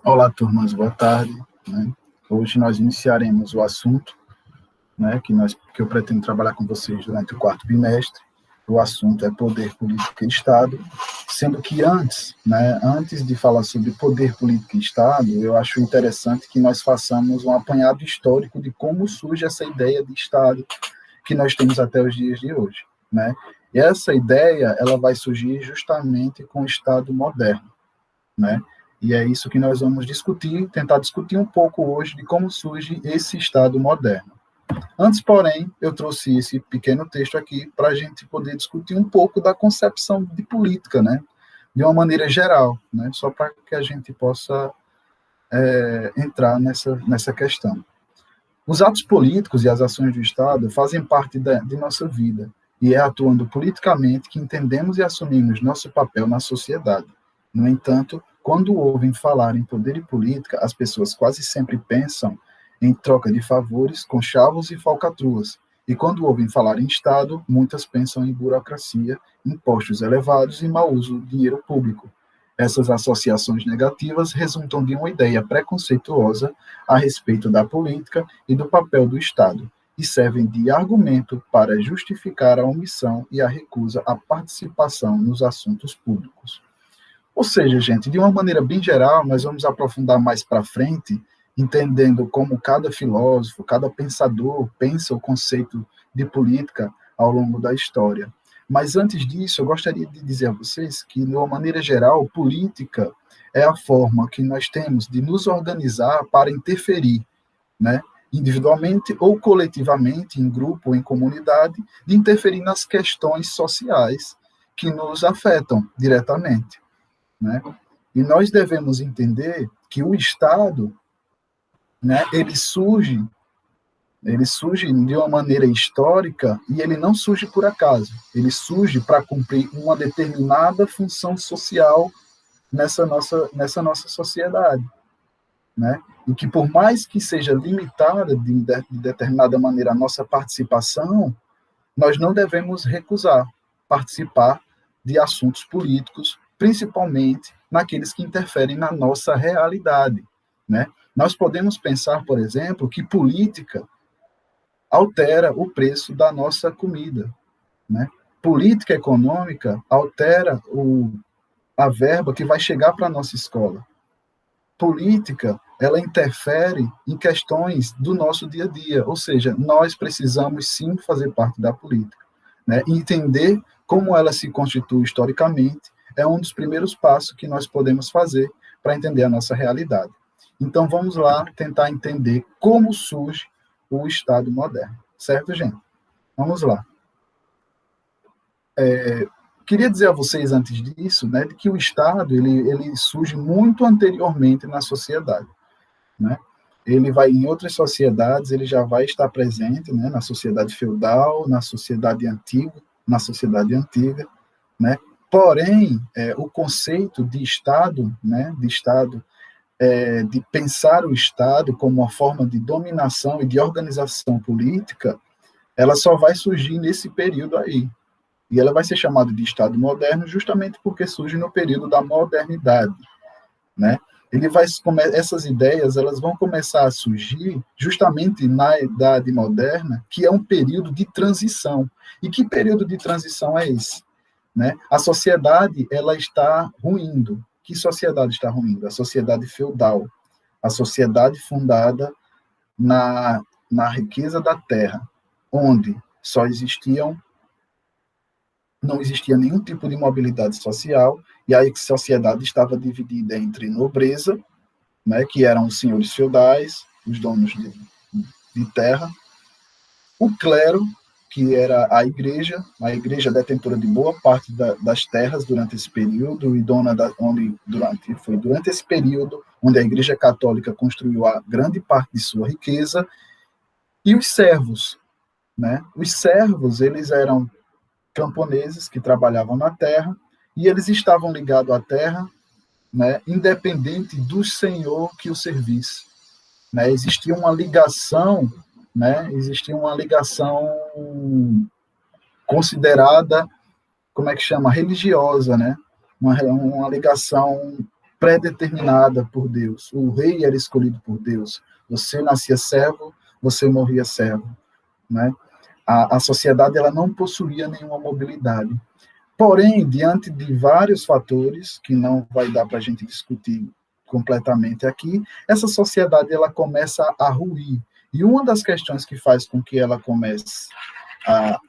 Olá, turmas, boa tarde. Né? Hoje nós iniciaremos o assunto, né, que eu pretendo trabalhar com vocês durante o quarto bimestre. O assunto é poder, política e Estado, sendo que antes de falar sobre poder, política e Estado, eu acho interessante que nós façamos um apanhado histórico de como surge essa ideia de Estado que nós temos até os dias de hoje. Né? E essa ideia ela vai surgir justamente com o Estado moderno. Né? E é isso que nós vamos discutir, tentar discutir um pouco hoje de como surge esse Estado moderno. Antes, porém, eu trouxe esse pequeno texto aqui para a gente poder discutir um pouco da concepção de política, né? De uma maneira geral, né? Só para que a gente possa entrar nessa questão. Os atos políticos e as ações do Estado fazem parte de nossa vida, e é atuando politicamente que entendemos e assumimos nosso papel na sociedade. No entanto, quando ouvem falar em poder e política, as pessoas quase sempre pensam em troca de favores, conchavos e falcatruas. E quando ouvem falar em Estado, muitas pensam em burocracia, impostos elevados e mau uso do dinheiro público. Essas associações negativas resultam de uma ideia preconceituosa a respeito da política e do papel do Estado, e servem de argumento para justificar a omissão e a recusa à participação nos assuntos públicos. Ou seja, gente, de uma maneira bem geral, nós vamos aprofundar mais para frente, entendendo como cada filósofo, cada pensador pensa o conceito de política ao longo da história. Mas antes disso, eu gostaria de dizer a vocês que, de uma maneira geral, política é a forma que nós temos de nos organizar para interferir, né? Individualmente ou coletivamente, em grupo ou em comunidade, de interferir nas questões sociais que nos afetam diretamente. Né? E nós devemos entender que o Estado, né, ele surge de uma maneira histórica e ele não surge por acaso. Ele surge para cumprir uma determinada função social nessa nossa sociedade. Né? E que por mais que seja limitada de determinada maneira a nossa participação, nós não devemos recusar participar de assuntos políticos, principalmente naqueles que interferem na nossa realidade. Né? Nós podemos pensar, por exemplo, que política altera o preço da nossa comida. Né? Política econômica altera a verba que vai chegar para a nossa escola. Política, ela interfere em questões do nosso dia a dia, ou seja, nós precisamos sim fazer parte da política. Né? E entender como ela se constitui historicamente é um dos primeiros passos que nós podemos fazer para entender a nossa realidade. Então, vamos lá tentar entender como surge o Estado moderno. Certo, gente? Vamos lá. Queria dizer a vocês, antes disso, né, que o Estado ele surge muito anteriormente na sociedade. Né? Ele vai em outras sociedades, ele já vai estar presente, né, na sociedade feudal, na sociedade antiga, né? Porém, o conceito de Estado, né, de pensar o Estado como uma forma de dominação e de organização política, ela só vai surgir nesse período aí. E ela vai ser chamada de Estado moderno justamente porque surge no período da modernidade, né? Essas ideias elas vão começar a surgir justamente na Idade Moderna, que é um período de transição. E que período de transição é esse? Né? A sociedade ela está ruindo. Que sociedade está ruindo? A sociedade feudal, a sociedade fundada na riqueza da terra, onde não existia nenhum tipo de mobilidade social, e a sociedade estava dividida entre nobreza, né, que eram os senhores feudais, os donos de terra, o clero, que era a igreja detentora de boa parte das terras durante esse período, e foi durante esse período onde a Igreja Católica construiu a grande parte de sua riqueza, e os servos. Né? Os servos, eles eram camponeses que trabalhavam na terra, e eles estavam ligados à terra, né, independente do senhor que o servisse. Né? Existia uma ligação considerada, religiosa, né? Uma ligação predeterminada por Deus. O rei era escolhido por Deus. Você nascia servo, você morria servo, né? A sociedade ela não possuía nenhuma mobilidade. Porém, diante de vários fatores, que não vai dar para a gente discutir completamente aqui, essa sociedade ela começa a ruir. E uma das questões que faz com que ela comece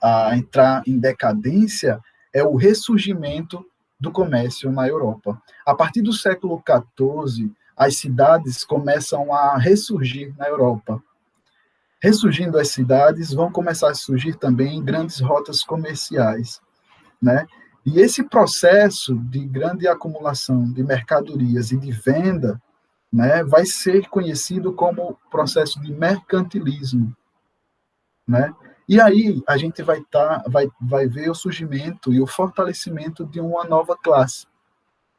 a entrar em decadência é o ressurgimento do comércio na Europa. A partir do século XIV, as cidades começam a ressurgir na Europa. Ressurgindo as cidades, vão começar a surgir também grandes rotas comerciais, né? E esse processo de grande acumulação de mercadorias e de venda, né, vai ser conhecido como processo de mercantilismo, né? E aí a gente vai ver o surgimento e o fortalecimento de uma nova classe,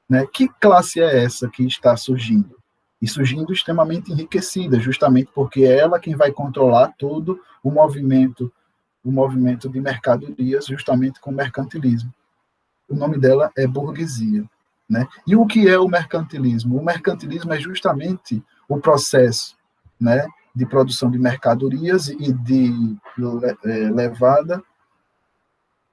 né? Que classe é essa que está surgindo? E surgindo extremamente enriquecida, justamente porque é ela quem vai controlar todo o movimento de mercadorias, justamente com o mercantilismo. O nome dela é burguesia, né? E o que é o mercantilismo? O mercantilismo é justamente o processo, né, de produção de mercadorias e de levada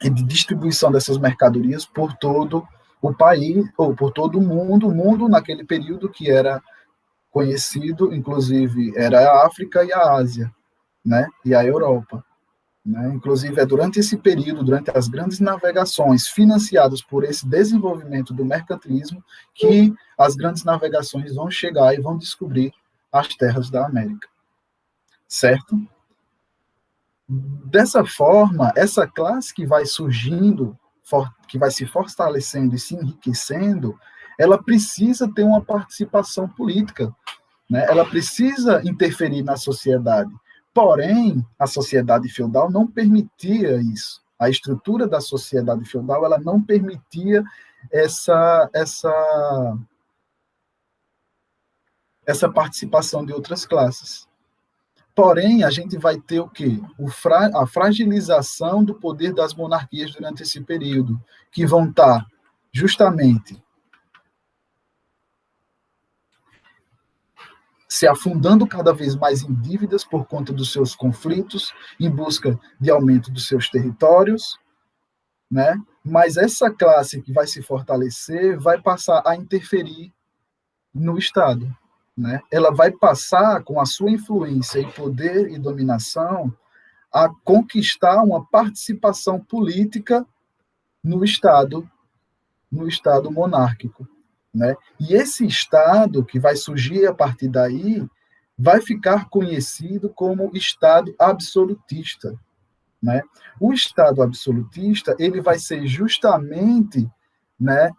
e de distribuição dessas mercadorias por todo o país, ou por todo o mundo naquele período que era conhecido, inclusive, era a África e a Ásia, né, e a Europa. Né? Inclusive, é durante esse período, durante as grandes navegações financiadas por esse desenvolvimento do mercantilismo, que as grandes navegações vão chegar e vão descobrir as terras da América. Certo? Dessa forma, essa classe que vai surgindo, que vai se fortalecendo e se enriquecendo, ela precisa ter uma participação política, né? Ela precisa interferir na sociedade. Porém, a sociedade feudal não permitia isso. A estrutura da sociedade feudal ela não permitia essa participação de outras classes. Porém, a gente vai ter o quê? A fragilização do poder das monarquias durante esse período, que vão estar justamente se afundando cada vez mais em dívidas por conta dos seus conflitos, em busca de aumento dos seus territórios, né? Mas essa classe que vai se fortalecer vai passar a interferir no Estado, né? Ela vai passar, com a sua influência e poder e dominação, a conquistar uma participação política no Estado monárquico, né? E esse Estado que vai surgir a partir daí vai ficar conhecido como Estado absolutista, né? O Estado absolutista ele vai ser justamente, né,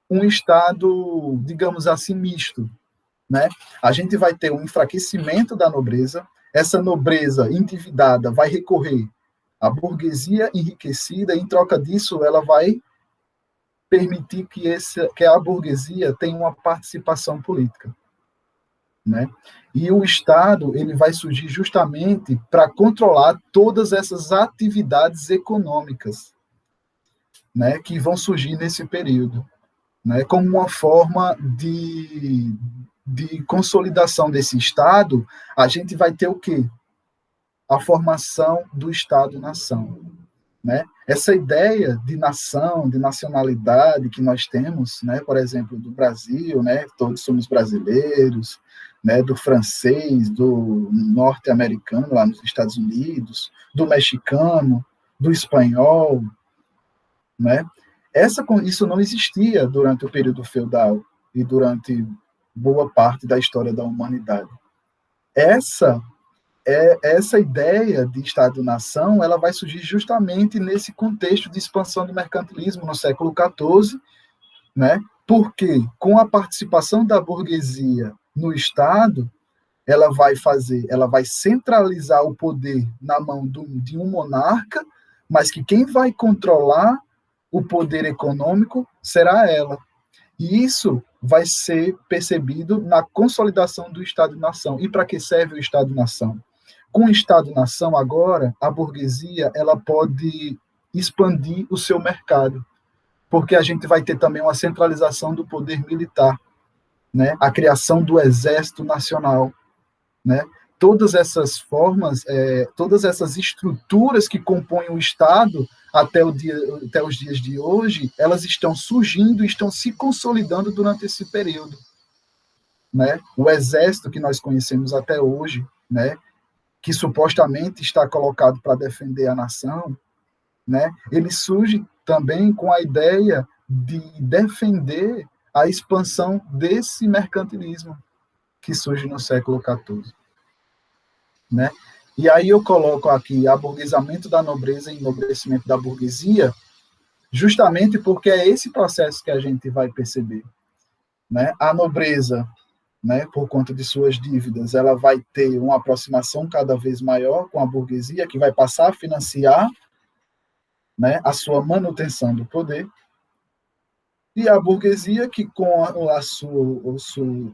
um Estado, digamos assim, misto, né? A gente vai ter um enfraquecimento da nobreza, essa nobreza endividada vai recorrer à burguesia enriquecida, e em troca disso ela vai permitir que a burguesia tenha uma participação política, né? E o Estado ele vai surgir justamente para controlar todas essas atividades econômicas, né, que vão surgir nesse período, né, como uma forma de consolidação desse Estado. A gente vai ter o quê? A formação do Estado-nação, né? Essa ideia de nação, de nacionalidade que nós temos, né, por exemplo, do Brasil, né, todos somos brasileiros, né, do francês, do norte-americano, lá nos Estados Unidos, do mexicano, do espanhol, né? Isso não existia durante o período feudal e durante boa parte da história da humanidade. Essa ideia de Estado-nação ela vai surgir justamente nesse contexto de expansão do mercantilismo no século XIV, né? Porque, com a participação da burguesia no Estado, ela vai centralizar o poder na mão de um monarca, mas que quem vai controlar o poder econômico será ela. E isso vai ser percebido na consolidação do Estado-nação. E para que serve o Estado-nação? Com o Estado-nação, agora, a burguesia ela pode expandir o seu mercado, porque a gente vai ter também uma centralização do poder militar, né? A criação do Exército Nacional, né? Todas essas formas, todas essas estruturas que compõem o Estado até os dias de hoje, elas estão surgindo, estão se consolidando durante esse período, né? O Exército que nós conhecemos até hoje, né? Que supostamente está colocado para defender a nação, né? Ele surge também com a ideia de defender a expansão desse mercantilismo que surge no século XIV, né? E aí eu coloco aqui aburguesamento da nobreza e enobrecimento da burguesia, justamente porque é esse processo que a gente vai perceber, né? A nobreza, né, por conta de suas dívidas, ela vai ter uma aproximação cada vez maior com a burguesia, que vai passar a financiar, né, a sua manutenção do poder, e a burguesia que com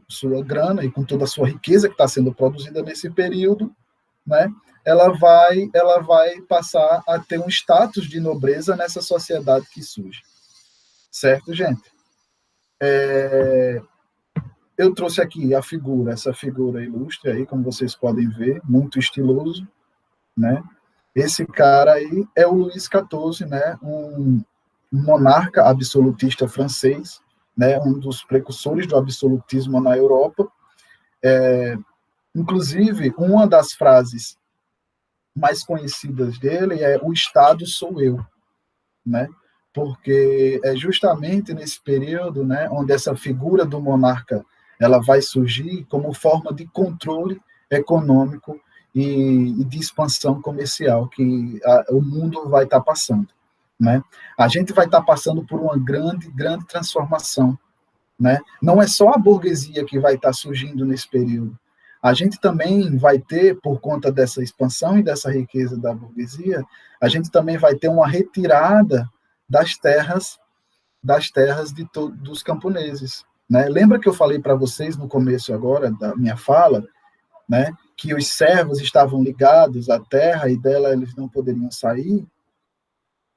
sua grana e com toda a sua riqueza que está sendo produzida nesse período, né, ela vai passar a ter um status de nobreza nessa sociedade que surge. Certo, gente? Eu trouxe aqui essa figura ilustre aí, como vocês podem ver, muito estiloso, né? Esse cara aí é o Luís XIV, né? Um monarca absolutista francês, né? Um dos precursores do absolutismo na Europa. Inclusive, uma das frases mais conhecidas dele é "o Estado sou eu", né? Porque é justamente nesse período, né, onde essa figura do monarca ela vai surgir como forma de controle econômico e de expansão comercial que o mundo vai estar passando, né? A gente vai estar passando por uma grande transformação, né? Não é só a burguesia que vai estar surgindo nesse período. A gente também vai ter, por conta dessa expansão e dessa riqueza da burguesia, a gente também vai ter uma retirada das terras dos camponeses, né? Lembra que eu falei para vocês no começo agora da minha fala, né, que os servos estavam ligados à terra e dela eles não poderiam sair,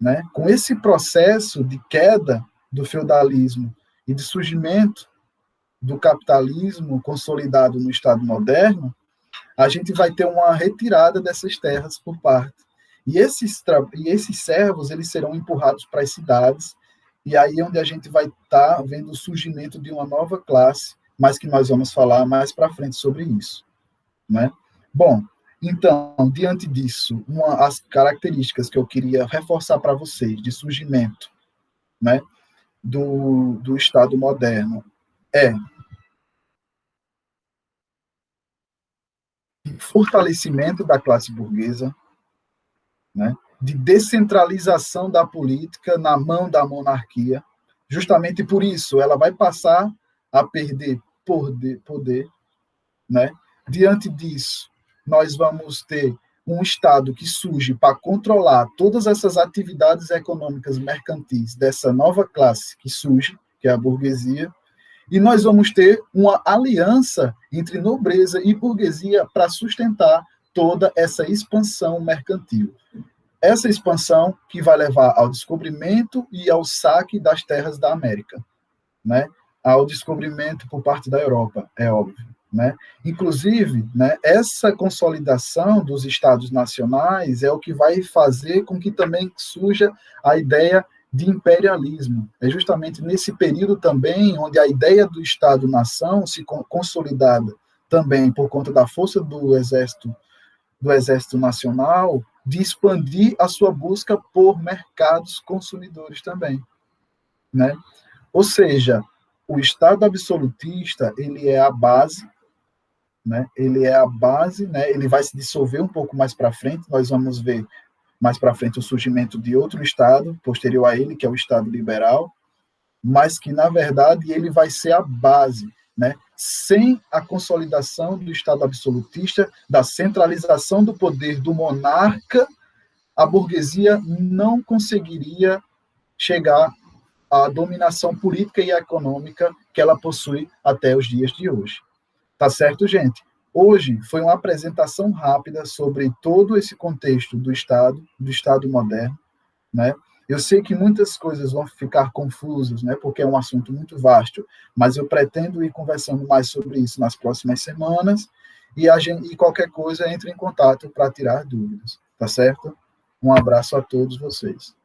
né? Com esse processo de queda do feudalismo e de surgimento do capitalismo consolidado no Estado moderno, a gente vai ter uma retirada dessas terras por parte. E esses servos eles serão empurrados para as cidades, e aí é onde a gente vai estar vendo o surgimento de uma nova classe, mas que nós vamos falar mais para frente sobre isso, né? Bom, então, diante disso, as características que eu queria reforçar para vocês de surgimento, né, do Estado moderno é fortalecimento da classe burguesa, né, de descentralização da política na mão da monarquia. Justamente por isso, ela vai passar a perder poder, né? Diante disso, nós vamos ter um Estado que surge para controlar todas essas atividades econômicas mercantis dessa nova classe que surge, que é a burguesia, e nós vamos ter uma aliança entre nobreza e burguesia para sustentar toda essa expansão mercantil. Essa expansão que vai levar ao descobrimento e ao saque das terras da América, né? Ao descobrimento por parte da Europa, é óbvio, né? Inclusive, né, essa consolidação dos estados nacionais é o que vai fazer com que também surja a ideia de imperialismo. É justamente nesse período também onde a ideia do Estado-nação se consolidada também por conta da força do Exército Nacional, de expandir a sua busca por mercados consumidores também, né? Ou seja, o Estado absolutista, ele é a base, né? Ele é a base, né? Ele vai se dissolver um pouco mais para frente, nós vamos ver mais para frente o surgimento de outro Estado, posterior a ele, que é o Estado liberal, mas que, na verdade, ele vai ser a base, né? Sem a consolidação do Estado absolutista, da centralização do poder do monarca, a burguesia não conseguiria chegar à dominação política e econômica que ela possui até os dias de hoje. Tá certo, gente? Hoje foi uma apresentação rápida sobre todo esse contexto do Estado moderno, né? Eu sei que muitas coisas vão ficar confusas, né, porque é um assunto muito vasto, mas eu pretendo ir conversando mais sobre isso nas próximas semanas, e qualquer coisa entre em contato para tirar dúvidas, tá certo? Um abraço a todos vocês.